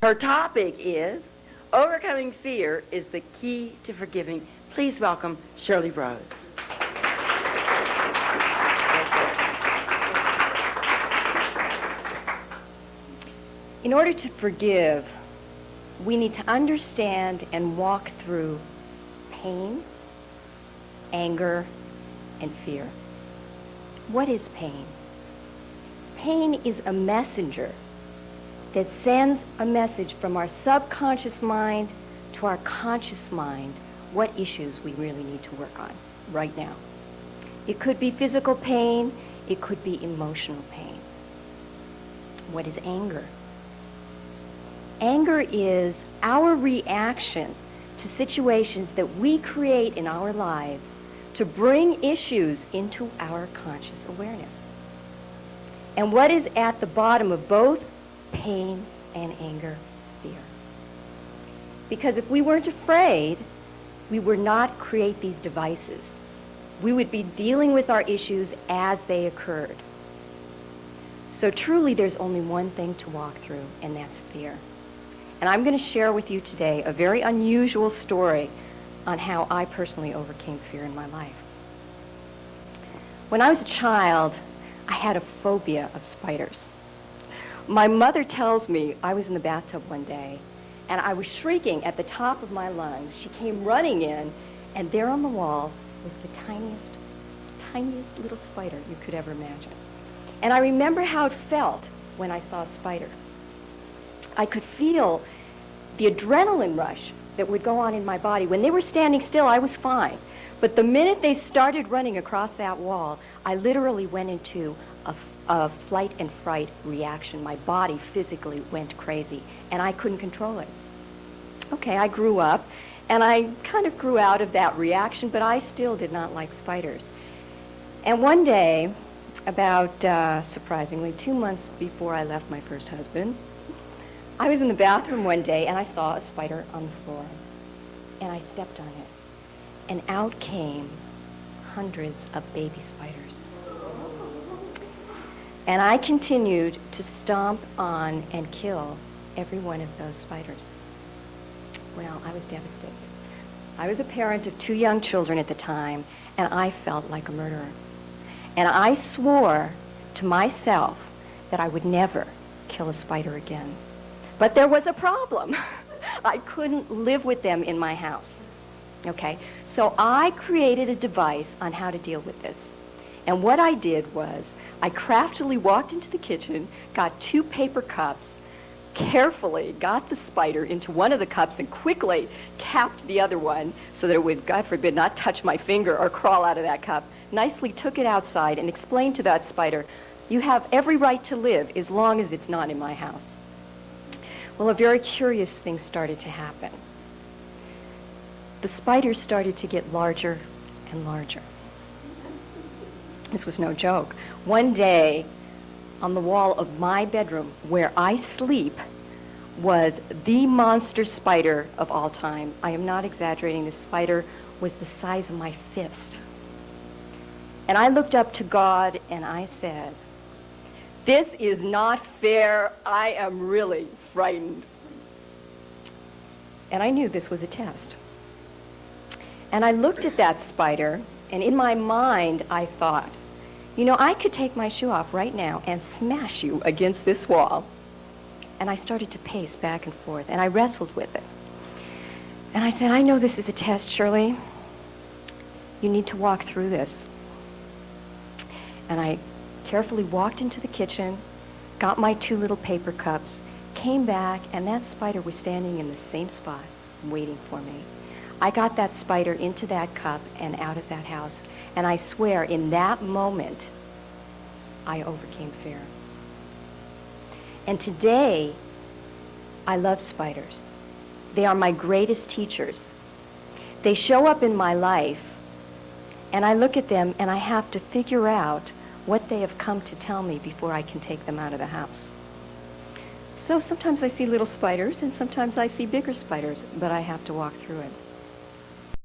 Her topic is Overcoming Fear is the Key to Forgiving. Please welcome Shirley Rose. In order to forgive, we need to understand and walk through pain, anger, and fear. What is pain? Pain is a messenger that sends a message from our subconscious mind to our conscious mind what issues we really need to work on right now. It could be physical pain, it could be emotional pain. What is anger? Anger is our reaction to situations that we create in our lives to bring issues into our conscious awareness. And what is at the bottom of both pain and anger? Fear. Because if we weren't afraid, we would not create these devices. We would be dealing with our issues as they occurred. So truly there's only one thing to walk through, and that's fear. And I'm going to share with you today a very unusual story on how I personally overcame fear in my life. When I was a child, I had a phobia of spiders. My mother tells me I was in the bathtub one day, and I was shrieking at the top of my lungs. She came running in, and there on the wall was the tiniest little spider you could ever imagine. And I remember how it felt when I saw a spider. I could feel the adrenaline rush that would go on in my body. When they were standing still, I was fine. But the minute they started running across that wall, I literally went into a flight and fright reaction. My body physically went crazy, and I couldn't control it. Okay, I grew up, and I kind of grew out of that reaction, but I still did not like spiders. And one day, about, surprisingly, 2 months before I left my first husband, I was in the bathroom one day, and I saw a spider on the floor, and I stepped on it, and out came hundreds of baby spiders. And I continued to stomp on and kill every one of those spiders. Well, I was devastated. I was a parent of 2 young children at the time, and I felt like a murderer. And I swore to myself that I would never kill a spider again. But there was a problem. I couldn't live with them in my house. Okay? So I created a device on how to deal with this. And what I did was I craftily walked into the kitchen, got 2 paper cups, carefully got the spider into one of the cups and quickly capped the other one so that it would, God forbid, not touch my finger or crawl out of that cup. Nicely took it outside and explained to that spider, you have every right to live as long as it's not in my house. Well, a very curious thing started to happen. The spiders started to get larger and larger. This was no joke. One day, on the wall of my bedroom where I sleep, was the monster spider of all time. I am not exaggerating. The spider was the size of my fist. And I looked up to God and I said, this is not fair. I am really frightened. And I knew this was a test. And I looked at that spider, and in my mind I thought, you know, I could take my shoe off right now and smash you against this wall. And I started to pace back and forth, and I wrestled with it. And I said, I know this is a test, Shirley. You need to walk through this. And I carefully walked into the kitchen, got my 2 little paper cups, came back, and that spider was standing in the same spot, waiting for me. I got that spider into that cup and out of that house, and I swear, in that moment, I overcame fear. And today, I love spiders. They are my greatest teachers. They show up in my life, and I look at them, and I have to figure out what they have come to tell me before I can take them out of the house. So sometimes I see little spiders, and sometimes I see bigger spiders, but I have to walk through it.